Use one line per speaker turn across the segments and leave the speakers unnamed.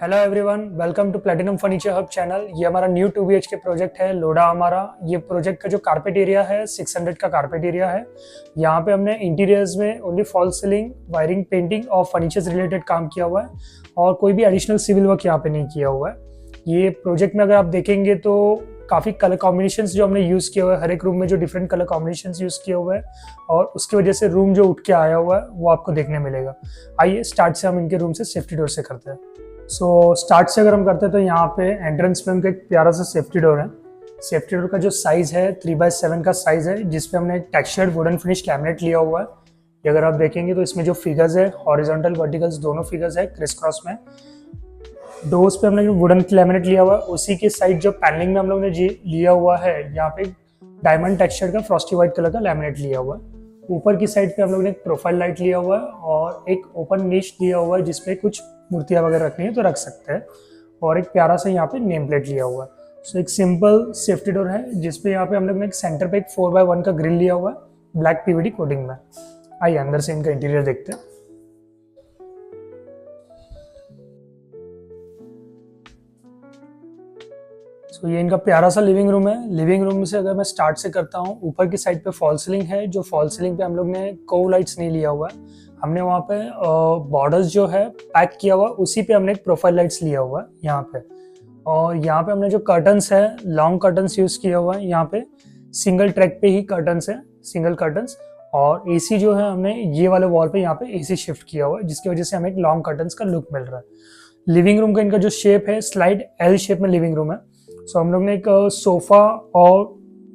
Hello everyone, welcome to platinum furniture hub channel. ये हमारा new 2 BHK project है लोडा हमारा। ये प्रोजेक्ट का जो कारपेट एरिया है 600 का कारपेट एरिया है। यहाँ पे हमने इंटीरियर्स में only fall ceiling, wiring, painting और फर्नीचर से रिलेटेड काम किया हुआ है और कोई भी एडिशनल सिविल वर्क यहाँ पे नहीं किया हुआ है। ये प्रोजेक्ट में अगर आप देखेंगे तो काफ़ी कलर कॉम्बिनेशंस जो हमने यूज़ किया हुआ है, हर एक रूम में जो डिफरेंट कलर कॉम्बिनेशंस यूज़ किए हुए हैं और उसकी वजह से रूम जो उठ के आया हुआ है वो आपको देखने मिलेगा। आइए स्टार्ट से हम इनके रूम से सेफ्टी डोर से करते हैं। स्टार्ट से अगर हम करते हैं तो यहाँ पे एंट्रेंस में हमको एक प्यारा सा सेफ्टी डोर है। सेफ्टी डोर का जो साइज़ है 3x7 का साइज़ है, जिसपे हमने टेक्सचर्ड वुडन फिनिश लैमिनेट लिया हुआ है। ये अगर आप देखेंगे तो इसमें जो फिगर्स है हॉरिजॉन्टल वर्टिकल्स दोनों फिगर्स है क्रिस क्रॉस में। डोर्स पे हमने जो वुडन लैमिनेट लिया हुआ है उसी के साइड जो पैनलिंग में हम लोग ने लिया हुआ है, यहाँ पे डायमंड टेक्सचर का फ्रॉस्टी व्हाइट कलर का लैमिनेट लिया हुआ है। ऊपर की साइड पे हम लोग ने एक प्रोफाइल लाइट लिया हुआ है और एक ओपन निश दिया हुआ है जिसपे कुछ मूर्तियाँ वगैरह रखनी है तो रख सकते हैं, और एक प्यारा सा यहाँ पे नेम प्लेट लिया हुआ है। एक सिंपल सेफ्टी डोर है जिसपे यहाँ पे हम लोग ने एक सेंटर पे एक 4x1 का ग्रिल लिया हुआ है ब्लैक पीवीडी कोटिंग में। आइए अंदर से इनका इंटीरियर देखते हैं। ये इनका प्यारा सा लिविंग रूम है। लिविंग रूम से अगर मैं स्टार्ट से करता हूँ, ऊपर की साइड पे फॉल सीलिंग है। जो फॉल सीलिंग पे हम लोग ने कोव लाइट्स नहीं लिया हुआ है, हमने वहाँ पे बॉर्डर्स जो है पैक किया हुआ, उसी पे हमने एक प्रोफाइल लाइट्स लिया हुआ है यहाँ पे। और यहाँ पे हमने जो कर्टन्स है लॉन्ग कर्टन्स यूज किया हुआ है। यहाँ पे सिंगल ट्रैक पे ही कर्टन्स है, सिंगल कर्टन्स। और एसी जो है हमने ये वाले वॉल पे यहाँ पे एसी शिफ्ट किया हुआ है, जिसकी वजह से हमें एक लॉन्ग कर्टन्स का लुक मिल रहा है। लिविंग रूम का इनका जो शेप है स्लाइड एल शेप में लिविंग रूम है। हम लोग ने एक सोफा और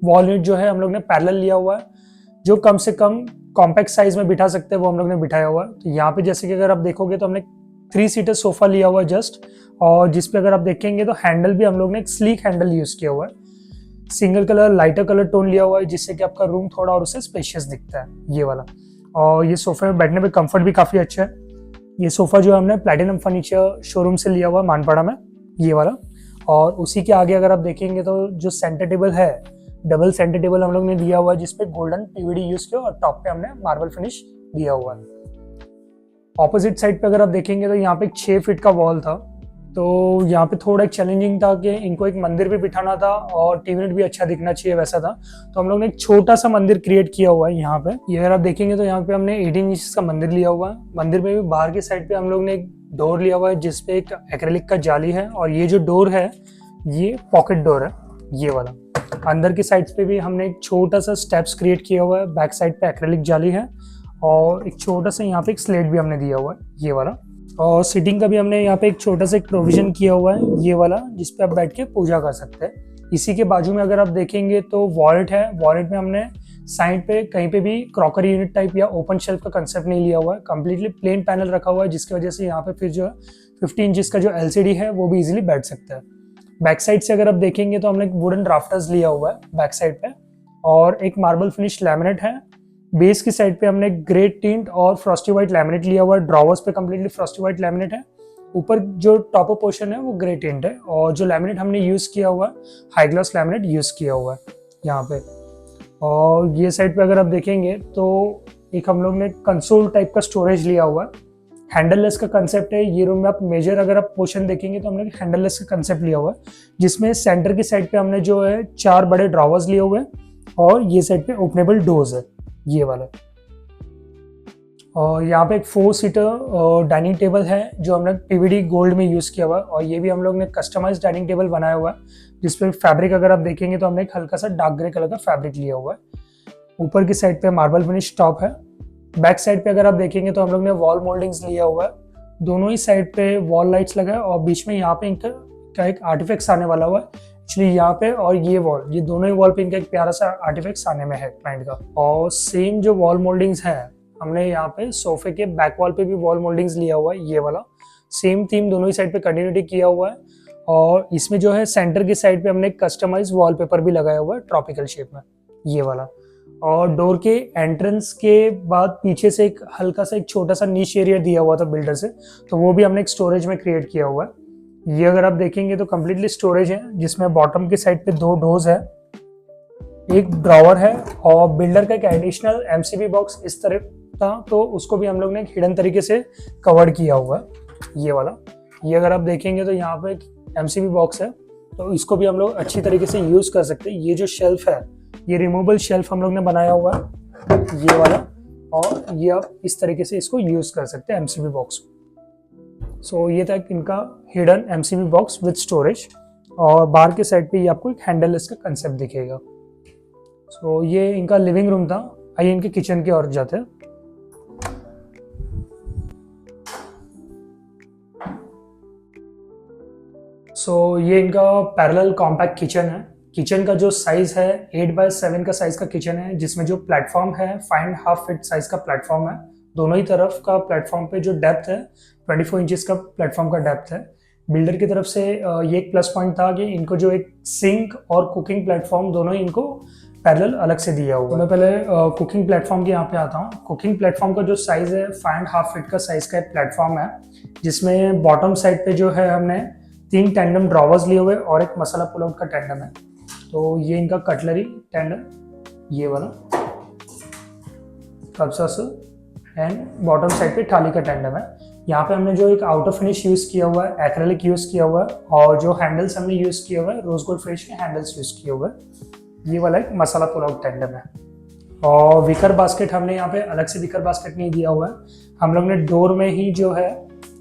वॉल यूनिट जो है हम लोग ने पैरेलल लिया हुआ है, जो कम से कम कॉम्पैक्ट साइज में बिठा सकते हैं वो हम लोग ने बिठाया हुआ है। तो यहाँ पे जैसे कि अगर आप देखोगे तो हमने 3 सीटर सोफा लिया हुआ है जस्ट, और जिसपे अगर आप देखेंगे तो हैंडल भी हम लोग ने एक स्लीक हैंडल यूज किया हुआ है। Single colour lighter colour tone लिया हुआ है जिससे कि आपका रूम थोड़ा और उससे स्पेशियस दिखता है ये वाला। और ये सोफे में बैठने पे कंफर्ट भी काफी अच्छा है। ये सोफा जो हमने प्लैटिनम फर्नीचर शोरूम से लिया हुआ है मानपाड़ा में, ये वाला। और उसी के आगे अगर आप देखेंगे तो जो सेंटर टेबल है डबल सेंटर टेबल हम लोग ने दिया हुआ है जिसपे गोल्डन पीवीडी यूज किया और टॉप पे हमने मार्बल फिनिश दिया हुआ है। ऑपोजिट साइड पे अगर आप देखेंगे तो यहाँ पे एक 6 फीट का वॉल था, तो यहाँ पे थोड़ा एक चैलेंजिंग था कि इनको एक मंदिर भी बिठाना था और टीवी यूनिट भी अच्छा दिखना चाहिए वैसा था। तो हम लोग ने एक छोटा सा मंदिर क्रिएट किया हुआ है यहाँ पे। ये अगर आप देखेंगे तो यहाँ पे हमने 18 इंच का मंदिर लिया हुआ है। मंदिर में भी बाहर की साइड पे हम लोग ने एक डोर लिया हुआ है जिसपे एक एक्रेलिक का जाली है, और ये जो डोर है ये पॉकेट डोर है ये वाला। अंदर की साइड्स पे भी हमने एक छोटा सा स्टेप्स क्रिएट किया हुआ है। बैक साइड पे एक्रेलिक जाली है और एक छोटा सा यहाँ पे एक स्लेट भी हमने दिया हुआ है ये वाला। और सीटिंग का भी हमने यहाँ पे एक छोटा सा एक प्रोविजन किया हुआ है ये वाला, जिसपे आप बैठ के पूजा कर सकते हैं। इसी के बाजू में अगर आप देखेंगे तो वॉलेट है। वॉलेट में हमने साइड पे कहीं पे भी क्रॉकरी यूनिट टाइप या ओपन शेल्फ का कंसेप्ट नहीं लिया हुआ है, कंप्लीटली प्लेन पैनल रखा हुआ है, जिसकी वजह से यहाँ पे फिर जो है 50 इंचेस का जो LCD है वो भी इजीली बैठ सकता है। बैक साइड से अगर आप देखेंगे तो हमने एक वुडन राफ्टर्स लिया हुआ है बैक साइड पे, और एक मार्बल फिनिश लैमिनेट है। बेस की साइड पे हमने ग्रे टिंट और फ्रॉस्टी व्हाइट लैमिनेट लिया हुआ है। ड्रॉवर्स पे कंप्लीटली फ्रॉस्टी व्हाइट लैमिनेट है। ऊपर जो टॉपर पोर्शन है वो ग्रे टिंट है, और जो लैमिनेट हमने यूज किया हुआ है हाई ग्लास लैमिनेट यूज किया हुआ है यहाँ पे। और ये साइड पे अगर आप देखेंगे तो एक हम लोग ने कंसोल टाइप का स्टोरेज लिया हुआ है। हैंडललेस का कंसेप्ट है ये रूम में। आप मेजर अगर आप पोर्शन देखेंगे तो हमने हैंडललेस का कंसेप्ट लिया हुआ है, जिसमें सेंटर की साइड पे हमने जो है 4 बड़े ड्रॉवर्स लिए हुए हैं, और ये साइड पे ओपनेबल डोर्स है ये वाला। और यहाँ पे एक 4 सीटर डाइनिंग टेबल है जो हमने पीवीडी गोल्ड में यूज किया हुआ है, और ये भी हम लोग ने कस्टमाइज डाइनिंग टेबल बनाया हुआ है, जिसपे फैब्रिक अगर आप देखेंगे तो हमने एक हल्का सा डार्क ग्रे कलर का फैब्रिक लिया हुआ है। ऊपर की साइड पे मार्बल फिनिश टॉप है। बैक साइड पे अगर आप देखेंगे तो हम लोग ने वॉल मोल्डिंग्स लिया हुआ है। दोनों ही साइड पे वॉल लाइट्स लगाए, और बीच में यहाँ पे इनका एक आर्टिफैक्ट्स आने वाला हुआ है एक्चुअली यहाँ पे, और ये वॉल, ये दोनों ही वॉल पे इनका एक प्यारा सा आर्टिफैक्ट्स आने में है क्लाइंट का। और सेम जो वॉल मोल्डिंग्स है हमने यहाँ पे सोफे के बैक वॉल पे भी वॉल मोल्डिंग्स लिया हुआ है ये वाला। सेम थीम दोनों ही साइड पे कंटिन्यूटी किया हुआ है, और इसमें जो है सेंटर की साइड पे हमने कस्टमाइज वॉलपेपर भी लगाया हुआ है ट्रॉपिकल शेप में ये वाला। और डोर के एंट्रेंस के बाद पीछे से एक हल्का सा एक छोटा सा नीश एरिया दिया हुआ था बिल्डर से, तो वो भी हमने एक स्टोरेज में क्रिएट किया हुआ है। ये अगर आप देखेंगे तो कंप्लीटली स्टोरेज है, जिसमें बॉटम की साइड पे 2 डोर्स है, एक ड्रॉवर है, और बिल्डर का एक एडिशनल MCB बॉक्स इस तरह था, तो उसको भी हम लोग ने एक हिडन तरीके से कवर किया हुआ है ये वाला। ये अगर आप देखेंगे तो यहाँ पे एक एमसीबी बॉक्स है, तो इसको भी हम लोग अच्छी तरीके से यूज कर सकते हैं। ये जो शेल्फ है, ये रिमूवेबल शेल्फ हम लोग ने बनाया हुआ है, ये वाला, और ये आप इस तरीके से इसको यूज कर सकते हैं एमसीबी बॉक्स को। सो ये था इनका hidden MCB box with storage, और बाहर के साइड पे ये आपको एक हैंडल इसका कंसेप्ट दिखेगा। सो ये इनका लिविंग रूम था। आइए इनके किचन की ओर जाते हैं। सो ये इनका पैरेलल कॉम्पैक्ट किचन है। किचन का जो साइज है 8x7 का साइज का किचन है, जिसमें जो प्लेटफॉर्म है 5.5 फीट साइज का प्लेटफॉर्म है। दोनों ही तरफ का प्लेटफॉर्म पे जो डेप्थ है 24 इंचेस का प्लेटफॉर्म का डेप्थ है। बिल्डर की तरफ से ये एक प्लस पॉइंट था कि इनको जो एक सिंक और कुकिंग प्लेटफॉर्म दोनों ही इनको पैरेलल अलग से दिया हुआ है। मैं पहले कुकिंग प्लेटफॉर्म के यहाँ पे आता हूँ। कुकिंग प्लेटफॉर्म का जो साइज है 5.5 फीट का साइज का एक प्लेटफॉर्म है, जिसमें बॉटम साइड पे जो है हमने 3 टैंडम ड्रॉवर्स लिए हुए और एक मसाला पुल आउट का टैंडम है। तो ये इनका कटलरी टैंडम, ये वाला कब्सा एंड बॉटम साइड पे थाली का टैंडम है। यहाँ पे हमने जो एक आउटर फिनिश यूज किया हुआ है, एक्रेलिक यूज किया हुआ है, और जो हैंडल्स हमने यूज किया हुआ है रोज गोल्ड फिनिश के हैंडल्स यूज किए हुए हैं। ये वाला एक मसाला पुल आउट टैंडम है। और विकर बास्केट हमने यहाँ पे अलग से विकर बास्केट नहीं दिया हुआ है, हम लोग ने डोर में ही जो है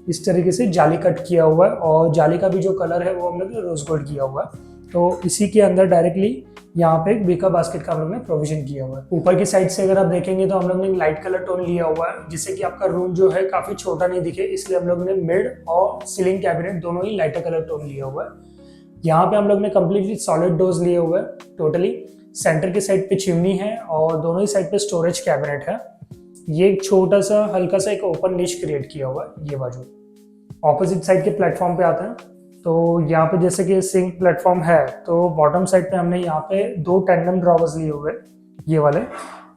इस तरीके से जाली कट किया हुआ है, और जाली का भी जो कलर है वो हम लोग ने रोज गोल्ड किया हुआ है। तो इसी के अंदर डायरेक्टली यहाँ पे एक विकर बास्केट का हम लोग ने प्रोविजन किया हुआ है। ऊपर की साइड से अगर आप देखेंगे तो हम लोग ने लाइट कलर टोन लिया हुआ है, जिससे कि आपका रूम जो है काफी छोटा नहीं दिखे, इसलिए हम लोग ने मिड और सीलिंग कैबिनेट दोनों ही लाइटर कलर टोन लिया हुआ है। यहाँ पे हम लोग ने कम्प्लीटली सॉलिड डोर्स लिए हुए हैं टोटली। सेंटर की साइड पे चिमनी है और दोनों ही साइड पे स्टोरेज कैबिनेट है। ये एक छोटा सा हल्का सा एक ओपन निश क्रिएट किया हुआ है ये बाजू। ऑपोजिट साइड के प्लेटफॉर्म पे आते हैं, तो यहाँ पे जैसे कि सिंक प्लेटफॉर्म है, तो बॉटम साइड पे हमने यहाँ पे 2 टैंडम ड्रॉवर्स लिए हुए ये वाले,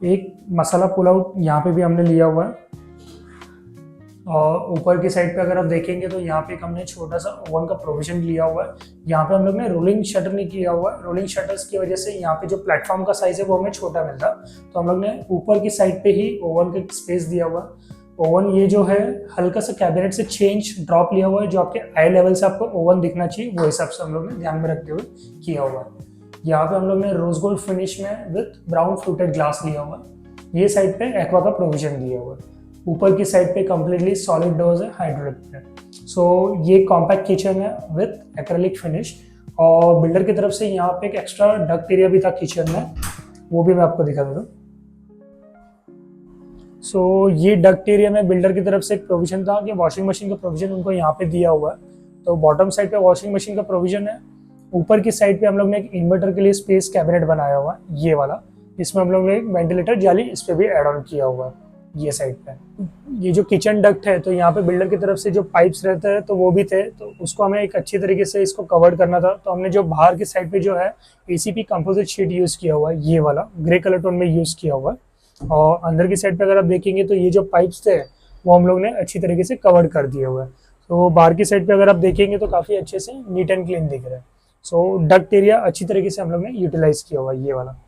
एक मसाला पुल आउट यहाँ पे भी हमने लिया हुआ है। और ऊपर की साइड पे अगर आप देखेंगे तो यहाँ पे हमने छोटा सा ओवन का प्रोविजन लिया हुआ है। यहाँ पे हम लोग ने रोलिंग शटर नहीं किया हुआ है, रोलिंग शटर्स की वजह से यहाँ पे जो प्लेटफॉर्म का साइज है वो हमें छोटा मिलता, तो हम लोग ने ऊपर की साइड पे ही ओवन का स्पेस दिया हुआ है। ओवन ये जो है हल्का सा कैबिनेट से चेंज ड्रॉप लिया हुआ है, जो आपके आई लेवल से आपको ओवन दिखना चाहिए वो हिसाब से हम लोग ने ध्यान में रखते हुए किया हुआ है। यहाँ पे हम लोग ने रोज गोल्ड फिनिश में विथ ब्राउन फ्लूटेड ग्लास लिया हुआ है। ये साइड पे एक्वा का प्रोविजन दिया हुआ है। ऊपर की साइड पे कम्प्लीटली सॉलिड डोर्स है हाइड्रोलिक पे। सो ये कॉम्पैक्ट किचन है विथ एक्रेलिक फिनिश। और बिल्डर की तरफ से यहाँ पे एक एक्स्ट्रा डक्ट एरिया भी था किचन में, वो भी मैं आपको दिखा देता हूँ। सो ये डक्ट एरिया में बिल्डर की तरफ से एक प्रोविजन था कि वॉशिंग मशीन का प्रोविजन उनको यहाँ पे दिया हुआ है, तो बॉटम साइड पे वॉशिंग मशीन का प्रोविजन है। ऊपर की साइड पे हम लोग ने एक इन्वर्टर के लिए स्पेस कैबिनेट बनाया हुआ है ये वाला, इसमें हम लोग ने एक वेंटिलेटर जाली इस पे भी एड ऑन किया हुआ है ये साइड पे। ये जो किचन डक्ट है, तो यहाँ पे बिल्डर की तरफ से जो पाइप्स रहते हैं तो वो भी थे, तो उसको हमें एक अच्छी तरीके से इसको कवर करना था, तो हमने जो बाहर की साइड पे जो है एसीपी कंपोजिट शीट यूज किया हुआ है ये वाला, ग्रे कलर टोन में यूज किया हुआ है। और अंदर की साइड पे अगर आप देखेंगे तो ये जो पाइप्स थे वो हम लोग ने अच्छी तरीके से कवर कर दिए हुए हैं। तो बाहर की साइड पे अगर आप देखेंगे तो काफी अच्छे से नीट एंड क्लीन दिख रहा है। सो डक्ट एरिया अच्छी तरीके से हम लोग ने यूटिलाइज किया हुआ है ये वाला।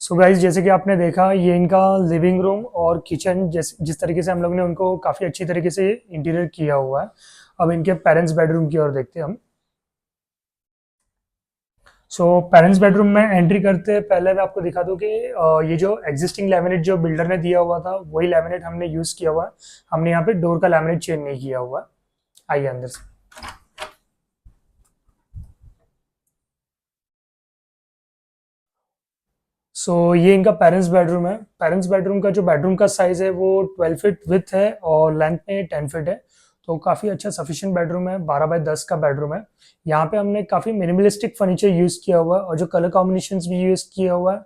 सो गाइज, जैसे कि आपने देखा ये इनका लिविंग रूम और किचन जिस तरीके से हम लोग ने उनको काफी अच्छी तरीके से इंटीरियर किया हुआ है। अब इनके पेरेंट्स बेडरूम की ओर देखते हैं हम। सो पेरेंट्स बेडरूम में एंट्री करते हैं पहले मैं आपको दिखा दूं कि ये जो एग्जिस्टिंग लैमिनेट जो बिल्डर ने दिया हुआ था वही लैमिनेट हमने यूज किया हुआ है। हमने यहाँ पे डोर का लैमिनेट चेंज नहीं किया हुआ है। आइए अंदर से। ये इनका पेरेंट्स बेडरूम है। पेरेंट्स बेडरूम का जो बेडरूम का साइज है वो 12 फीट विथ है और लेंथ में 10 फीट है, तो काफ़ी अच्छा सफिशिएंट बेडरूम है। 12x10 का बेडरूम है। यहाँ पे हमने काफ़ी मिनिमलिस्टिक फर्नीचर यूज़ किया हुआ है और जो कलर कॉम्बिनेशंस भी यूज़ किया हुआ है,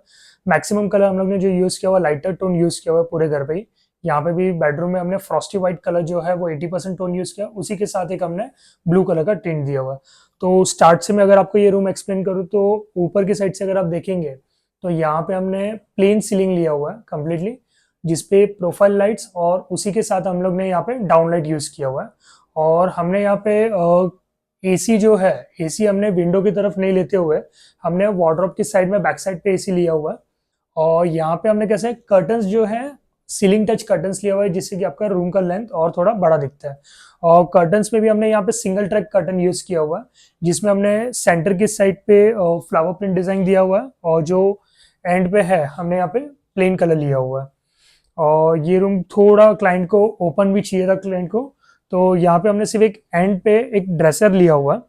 मैक्सिमम कलर हम लोग ने जो यूज़ किया हुआ लाइटर टोन यूज़ किया हुआ है पूरे घर पे ही। यहाँ पे भी बेडरूम में हमने फ्रॉस्टी व्हाइट कलर जो है वो 80% टोन यूज़ किया, उसी के साथ एक हमने ब्लू कलर का टिंट दिया हुआ है। तो स्टार्ट से मैं अगर आपको ये रूम एक्सप्लेन करूँ तो ऊपर की साइड से अगर आप देखेंगे तो यहाँ पे हमने प्लेन सीलिंग लिया हुआ है कम्प्लीटली, जिसपे प्रोफाइल लाइट्स और उसी के साथ हम लोग ने यहाँ पे डाउन लाइट यूज़ किया हुआ है। और हमने यहाँ पे एसी जो है, एसी हमने विंडो की तरफ नहीं लेते हुए हमने वार्डरोब की साइड में बैक साइड पे एसी लिया हुआ है। और यहाँ पे हमने कैसे कर्टन्स जो है सीलिंग टच कर्टन्स लिया हुआ है जिससे कि आपका रूम का लेंथ और थोड़ा बड़ा दिखता है। और कर्टन्स में भी हमने यहाँ पे सिंगल ट्रैक कर्टन यूज किया हुआ है जिसमें हमने सेंटर की साइड पे फ्लावर प्रिंट डिजाइन दिया हुआ है और जो एंड पे है हमने यहाँ पे प्लेन कलर लिया हुआ है। और ये रूम थोड़ा क्लाइंट को ओपन भी चाहिए था क्लाइंट को, तो यहाँ पे हमने सिर्फ एक एंड पे एक ड्रेसर लिया हुआ है।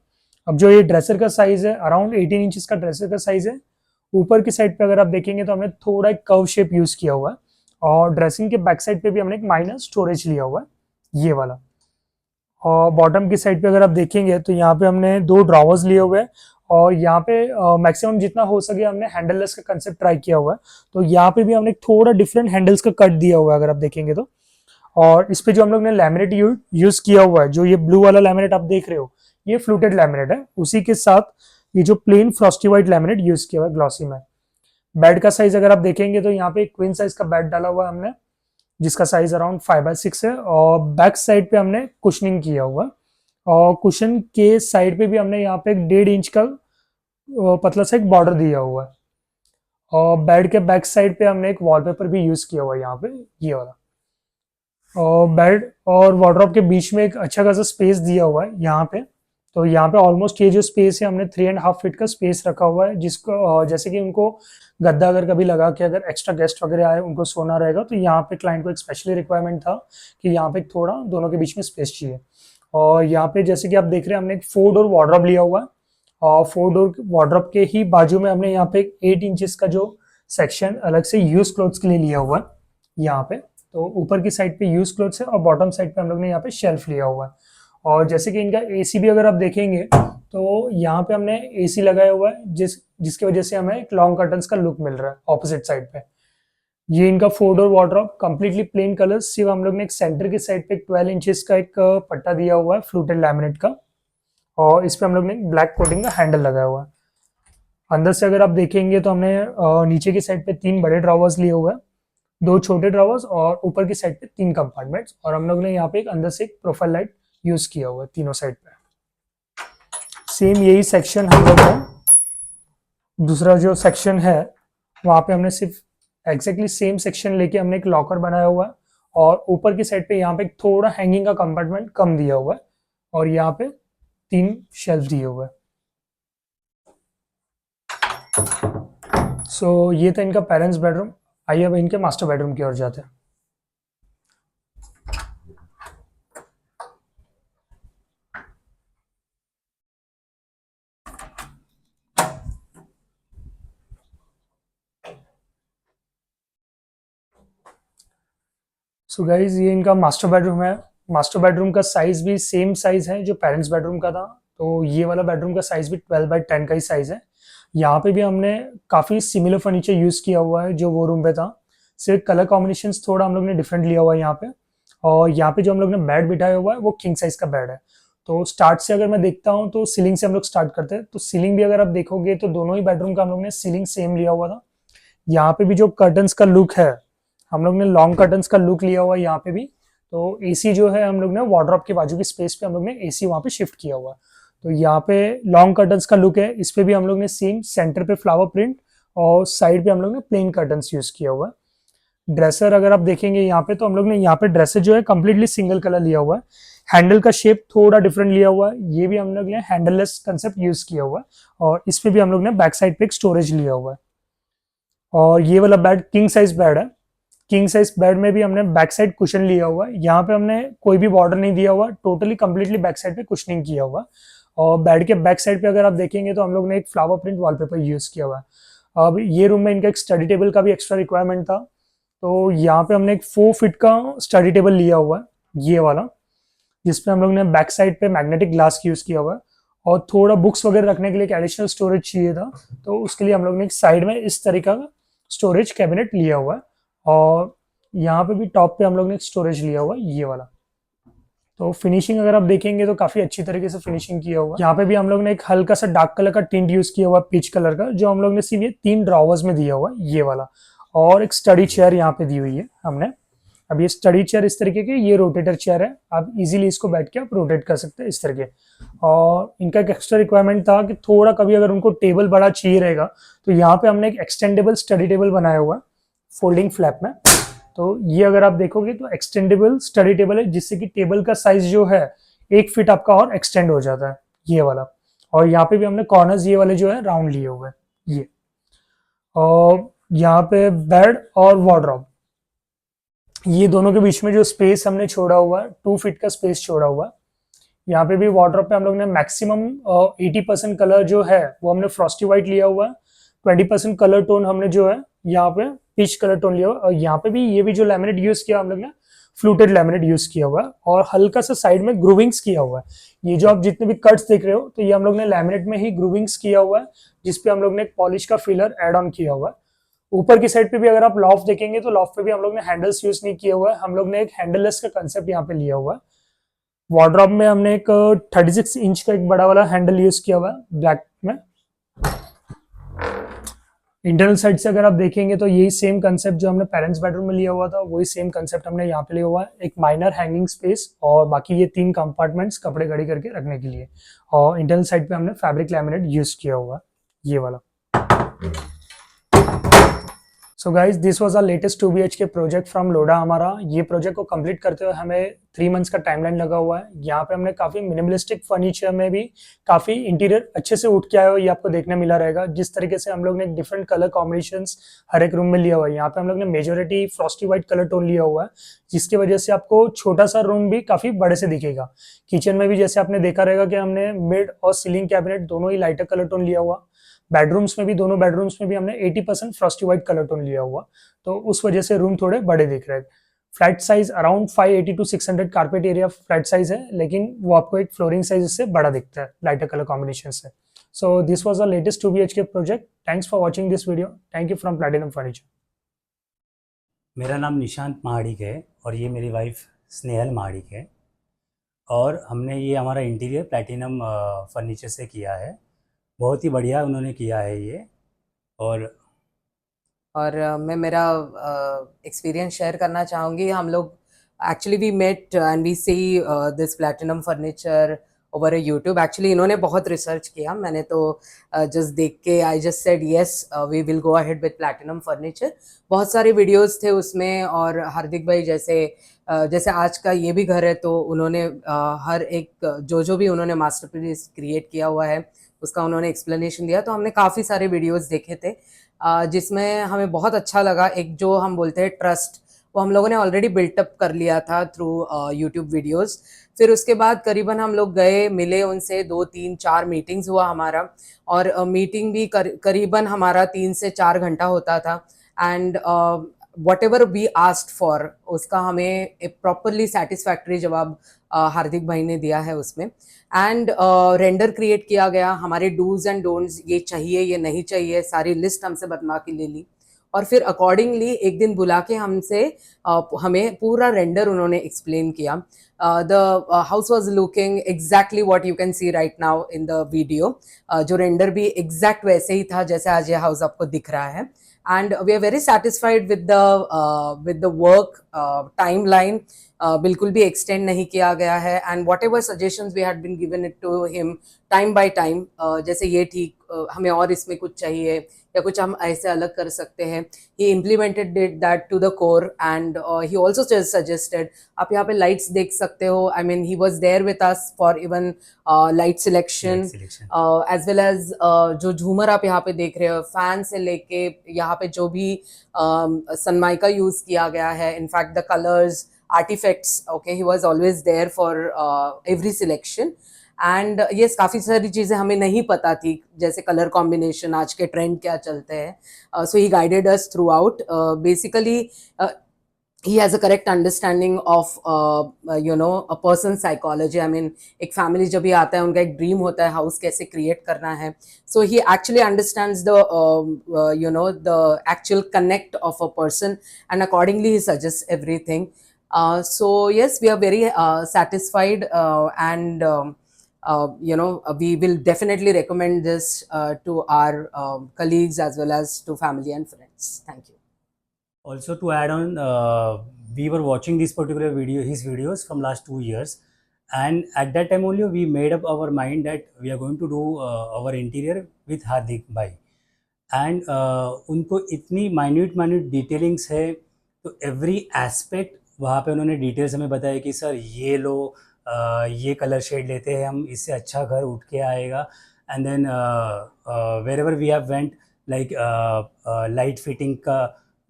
अब जो ये ड्रेसर का साइज है अराउंड 18 इंचेस का ड्रेसर का साइज है। ऊपर की साइड पे अगर आप देखेंगे तो हमने थोड़ा एक कर्व शेप यूज किया हुआ है और ड्रेसिंग के बैक साइड पे भी हमने एक माइनर स्टोरेज लिया हुआ है ये वाला। और बॉटम की साइड पे अगर आप देखेंगे तो यहाँ पे हमने 2 ड्रॉवर्स लिए हुए हैं और यहाँ पे मैक्सिमम जितना हो सके हमने हैंडललेस का कंसेप्ट ट्राई किया हुआ है। तो यहाँ पे भी हमने थोड़ा डिफरेंट हैंडल्स का कट दिया हुआ है अगर आप देखेंगे तो। और इस पे जो हम लोग ने लैमिनेट यूज किया हुआ है, जो ये ब्लू वाला लैमिनेट आप देख रहे हो, ये फ्लूटेड लैमिनेट है। उसी के साथ ये जो plain frosty white laminate use किया हुआ है ग्लॉसी में। बेड का साइज अगर आप देखेंगे तो यहाँ पे क्वीन साइज का बेड डाला हुआ है हमने जिसका साइज अराउंड 5/6 है। और बैक साइड पे हमने कुशनिंग किया हुआ है और कुशन के साइड पे भी हमने यहाँ पे एक 1.5 इंच का पतला सा एक बॉर्डर दिया हुआ है। और बेड के बैक साइड पे हमने एक वॉलपेपर भी यूज किया हुआ है यहाँ पे ये वाला। और बेड और वार्डरोब के बीच में एक अच्छा खासा स्पेस दिया हुआ है यहाँ पे। तो यहाँ पे ऑलमोस्ट ये जो स्पेस है हमने 3.5 फीट का स्पेस रखा हुआ है जिसको जैसे कि उनको गद्दा अगर कभी लगा के अगर एक्स्ट्रा गेस्ट वगैरह आए उनको सोना रहेगा तो यहाँ पे क्लाइंट को एक स्पेशली रिक्वायरमेंट था कि यहाँ पे थोड़ा दोनों के बीच में स्पेस चाहिए। और यहाँ पे जैसे कि आप देख रहे हैं हमने एक 4 डोर वार्डरोब लिया हुआ है और 4 डोर वार्डरोब के ही बाजू में हमने यहाँ पे एक 8 इंचेस का जो सेक्शन अलग से यूज क्लोथ्स के लिए लिया हुआ है यहाँ पे। तो ऊपर की साइड पे यूज क्लोथ्स है और बॉटम साइड पे हम लोग ने यहाँ पे शेल्फ लिया हुआ है। और जैसे कि इनका एसी भी अगर आप देखेंगे तो यहाँ पे हमने एसी लगाया हुआ है जिसकी वजह से हमें एक लॉन्ग कर्टन्स का लुक मिल रहा है ऑपोजिट साइड पे। ये इनका 4 door wardrobe completely plain colour, सिर्फ हम लोग ने एक सेंटर की साइड पे 12 इंचेस का एक पट्टा दिया हुआ है फ्लूटेड लैमिनेट का और इस पे हम लोग ने ब्लैक कोटिंग का हैंडल लगाया हुआ है। अंदर से अगर आप देखेंगे तो हमने नीचे की साइड पे 3 बड़े ड्रॉवर्स लिए हुए हैं, 2 छोटे ड्रॉवर्स और ऊपर की साइड पे 3 कंपार्टमेंट्स। और हम लोग ने यहाँ पे एक अंदर से एक प्रोफाइल लाइट यूज किया हुआ है तीनों साइड पे। सेम यही सेक्शन हम लोग ने दूसरा जो सेक्शन है वहां पे हमने सिर्फ एग्जैक्टली सेम सेक्शन लेके हमने एक लॉकर बनाया हुआ है और ऊपर की साइड पे यहाँ पे थोड़ा हैंगिंग का कंपार्टमेंट कम दिया हुआ है और यहाँ पे 3 शेल्फ दिए हुए हैं। सो ये था इनका पेरेंट्स बेडरूम। आइए अब इनके मास्टर बेडरूम की ओर जाते हैं। सो गाइज ये इनका मास्टर बेडरूम है। मास्टर बेडरूम का साइज भी सेम साइज है जो पेरेंट्स बेडरूम का था। तो ये वाला बेडरूम का साइज भी 12/10 का ही साइज है। यहाँ पे भी हमने काफी सिमिलर फर्नीचर यूज किया हुआ है जो वो रूम पे था, सिर्फ कलर कॉम्बिनेशन थोड़ा हम लोग ने डिफरेंट लिया हुआ है यहाँ पे। और यहाँ पे जो हम लोग ने बेड बिठाया हुआ है वो किंग साइज का बेड है। तो स्टार्ट से अगर मैं देखता हूँ तो सीलिंग से हम लोग स्टार्ट करते हैं। तो सीलिंग भी अगर आप देखोगे तो दोनों ही बेडरूम का हम लोग ने सीलिंग सेम लिया हुआ था। यहाँ पे भी जो कर्टन्स का लुक है हम लोग ने लॉन्ग कर्टन्स का लुक लिया हुआ है यहाँ पे भी। तो एसी जो है हम लोग ने वार्डरोब के बाजू की स्पेस पे हम लोग ने एसी वहाँ पे शिफ्ट किया हुआ है। तो यहाँ पे लॉन्ग कर्टन्स का लुक है, इस पे भी हम लोग ने सेम सेंटर पे फ्लावर प्रिंट और साइड पे हम लोग ने प्लेन कर्टन्स यूज किया हुआ है। ड्रेसर अगर आप देखेंगे यहाँ पे तो हम लोग ने यहाँ पे ड्रेसर जो है कम्प्लीटली सिंगल कलर लिया हुआ है। हैंडल का शेप थोड़ा डिफरेंट लिया हुआ है, ये भी हम लोग ने हैंडललेस कंसेप्ट यूज किया हुआ है। और इस पे भी हम लोग ने बैक साइड पे एक स्टोरेज लिया हुआ है। और ये वाला बेड किंग साइज बेड है। किंग साइज बेड में भी हमने बैक साइड कुशन लिया हुआ है। यहाँ पे हमने कोई भी बॉर्डर नहीं दिया हुआ, टोटली कंप्लीटली बैक साइड पे कुशनिंग किया हुआ। और बेड के बैक साइड पे अगर आप देखेंगे तो हम लोग ने एक फ्लावर प्रिंट वॉलपेपर यूज किया हुआ है। अब ये रूम में इनका एक स्टडी टेबल का भी एक्स्ट्रा रिक्वायरमेंट था, तो यहाँ पे हमने एक 4 फीट का स्टडी टेबल लिया हुआ है ये वाला, जिसपे हम लोग ने बैक साइड पे मैग्नेटिक ग्लास यूज किया हुआ है। और थोड़ा बुक्स वगैरह रखने के लिए एक एडिशनल स्टोरेज चाहिए था, तो उसके लिए हम लोग ने एक साइड में इस तरीका का स्टोरेज कैबिनेट लिया हुआ है। और यहाँ पे भी टॉप पे हम लोग ने स्टोरेज लिया हुआ है ये वाला। तो फिनिशिंग अगर आप देखेंगे तो काफी अच्छी तरीके से फिनिशिंग किया हुआ है। यहाँ पे भी हम लोग ने एक हल्का सा डार्क कलर का टिंट यूज किया हुआ है पीच कलर का, जो हम लोग ने सिर्फ ये 3 ड्रॉवर्स में दिया हुआ है ये वाला। और एक स्टडी चेयर यहाँ पे दी हुई है हमने। अब ये स्टडी चेयर इस तरीके के, ये रोटेटर चेयर है, आप इजीली इसको बैठ के आप रोटेट कर सकते हैं इस तरीके। और इनका एक एक्स्ट्रा रिक्वायरमेंट था कि थोड़ा कभी अगर उनको टेबल बड़ा चाहिए रहेगा तो यहाँ पे हमने एक एक्सटेंडेबल स्टडी टेबल बनाया हुआ है फोल्डिंग फ्लैप में। तो ये अगर आप देखोगे तो एक्सटेंडेबल स्टडी टेबल है, जिससे कि टेबल का साइज जो है 1 फीट आपका और एक्सटेंड हो जाता है, ये वाला। और यहाँ पे भी हमने कॉर्नर्स ये वाले जो है राउंड लिए हुए हैं ये। और यहाँ पे बेड और वार्डरोब, ये दोनों के बीच में जो स्पेस हमने छोड़ा हुआ है 2 फीट का स्पेस छोड़ा हुआ है। यहाँ पे भी वार्डरोब पे हम लोग ने मैक्सिमम 80% कलर जो है वो हमने फ्रॉस्टी व्हाइट लिया हुआ है। 20% कलर टोन हमने जो है यहाँ पे पीच कलर टोन लिया हुआ है। और यहाँ पे भी ये भी जो लैमिनेट यूज किया हम लोग ने फ्लूटेड लैमिनेट यूज किया हुआ है, और हल्का सा साइड में ग्रूविंग्स किया हुआ है। ये जो आप जितने भी कट्स देख रहे हो तो ये हम लोग ने लैमिनेट में ही ग्रूविंग्स किया हुआ है, जिसपे हम लोग ने एक पॉलिश का फिलर एड ऑन किया हुआ है। ऊपर की साइड पे भी अगर आप लॉफ्ट देखेंगे तो लॉफ्ट पे भी हम लोग ने हैंडल्स यूज नहीं किया हुआ है, हम लोग ने एक हैंडललेस का कंसेप्ट यहाँ पे लिया हुआ है। वार्डरोब में हमने एक 36 इंच का एक बड़ा वाला हैंडल यूज किया हुआ है ब्लैक में। इंटरनल साइड से अगर आप देखेंगे तो यही सेम कंसेप्ट जो हमने पेरेंट्स बेडरूम में लिया हुआ था, वही सेम कंसेप्ट हमने यहाँ पे लिया हुआ है। एक माइनर हैंगिंग स्पेस और बाकी ये 3 कंपार्टमेंट्स कपड़े घड़ी करके रखने के लिए। और इंटरनल साइड पे हमने फैब्रिक लैमिनेट यूज किया हुआ है, ये वाला। So guys, this was our latest 2 BHK project from Lodha हमारा। ये प्रोजेक्ट को कंप्लीट करते हुए हमें 3 मंथ्स का टाइमलाइन लगा हुआ है। यहाँ पे हमने काफी मिनिमलिस्टिक फर्नीचर में भी काफी इंटीरियर अच्छे से उठ के आया हो, ये आपको देखने मिला रहेगा। जिस तरीके से हम लोग ने डिफरेंट कलर कॉम्बिनेशंस हर एक रूम में लिया हुआ है। यहाँ पे हम लोग ने majority Frosty white colour tone लिया हुआ है, जिसकी वजह से आपको छोटा सा रूम भी काफी बड़े से दिखेगा। किचन में भी जैसे आपने देखा रहेगा कि हमने मिड और सीलिंग कैबिनेट दोनों ही लाइटर कलर टोन लिया हुआ। बेडरूम्स में भी, दोनों बेडरूम्स में भी हमने 80% फ्रॉस्टी व्हाइट कलर टोन लिया हुआ, तो उस वजह से रूम थोड़े बड़े दिख रहे हैं। Flat size around 580 to 600 carpet area flat size है, लेकिन वो आपको एक फ्लोरिंग साइज इससे बड़ा दिखता है लाइटर कलर कॉम्बिनेशन से। So this was the latest 2 BHK project. Thanks for watching this video. Thank you from platinum furniture.
मेरा नाम निशांत महाडिक है और ये मेरी वाइफ स्नेहल महाडिक है, और हमने ये हमारा इंटीरियर प्लैटिनम फर्नीचर से किया है। बहुत ही बढ़िया उन्होंने किया है ये। और
मैं मेरा एक्सपीरियंस शेयर करना चाहूँगी। हम लोग actually we met and we see this platinum furniture over YouTube. Actually इन्होंने बहुत रिसर्च किया, मैंने तो जस्ट देख के I just said yes we will go ahead with platinum furniture. बहुत सारे वीडियोस थे उसमें, और हार्दिक भाई जैसे आज का ये भी घर है, तो उन्होंने हर एक जो भी उन्होंने मास्टरपीस क्रिएट किया हुआ है उसका उन्होंने एक्सप्लेनेशन दिया। तो हमने काफ़ी सारे वीडियोस देखे थे जिसमें हमें बहुत अच्छा लगा। एक जो हम बोलते हैं ट्रस्ट, वो हम लोगों ने ऑलरेडी बिल्टअप कर लिया था थ्रू यूट्यूब वीडियोस। फिर उसके बाद करीबन हम लोग गए, मिले उनसे, 2-3-4 मीटिंग्स हुआ हमारा, और मीटिंग भी करीबन हमारा 3 से 4 घंटा होता था। And whatever we asked for उसका हमें एक प्रॉपरली सेटिस्फैक्ट्री जवाब हार्दिक भाई ने दिया है उसमें। एंड रेंडर क्रिएट किया गया, हमारे डूज एंड डोंट्स, ये चाहिए ये नहीं चाहिए, सारी लिस्ट हमसे बना के ले ली, और फिर अकॉर्डिंगली एक दिन बुला के हमें पूरा रेंडर उन्होंने एक्सप्लेन किया। The house was looking exactly what you can see right now in the video. जो रेंडर भी एग्जैक्ट वैसे ही था जैसे आज ये हाउस आपको दिख रहा है। And we are very satisfied with the work timeline. बिल्कुल भी एक्सटेंड नहीं किया गया है, and whatever suggestions we had been given it to him time by time, जैसे ये ठीक, हमें और इसमें कुछ चाहिए या कुछ हम ऐसे अलग कर सकते हैं, he implemented that to the core. And he also suggested, आप यहाँ पे लाइट्स देख सकते हो, I mean he was there with us for even light selection as well as जो झूमर आप यहाँ पे देख रहे हो, फैन से लेके यहाँ पे जो भी सनमाइका यूज किया गया है, in fact the colours, artifacts, okay, he was always there for every selection. And ये काफ़ी सारी चीज़ें हमें नहीं पता थी, जैसे कलर कॉम्बिनेशन, आज के ट्रेंड क्या चलते हैं। So he guided us throughout. Basically he has a correct understanding of a person's psychology. I mean, एक family जब भी आता है, उनका एक dream होता है हाउस कैसे create करना है। So he actually understands the actual connect of a person, and accordingly he suggests everything. So yes, we are very satisfied, and we will definitely recommend this to our colleagues as well as to family and friends. Thank you.
also to add on, we were watching this particular his videos from last 2 years, and at that time only we made up our mind that we are going to do our interior with Hardik bhai. And उनको इतनी minute detailings है तो every aspect वहाँ पे उन्होंने details हमें बताया कि सर ये लो, ये कलर शेड लेते हैं हम, इससे अच्छा घर उठ के आएगा. And then wherever we have went, like light fitting का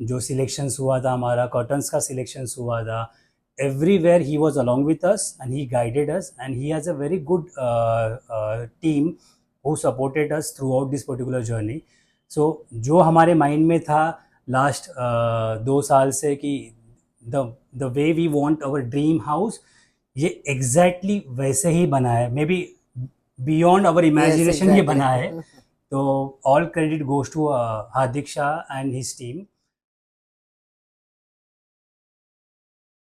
जो सिलेक्शंस हुआ था, हमारा कर्टन्स का सिलेक्शंस हुआ था, everywhere he was along with us and he guided us, and he has a very good team who supported us throughout this particular journey. So जो हमारे माइंड में था लास्ट 2 साल से कि the way we want our dream house, ये exactly वैसे ही बना है, may be beyond our imagination ये बना है. तो all credit goes to Hardik Shah and his team.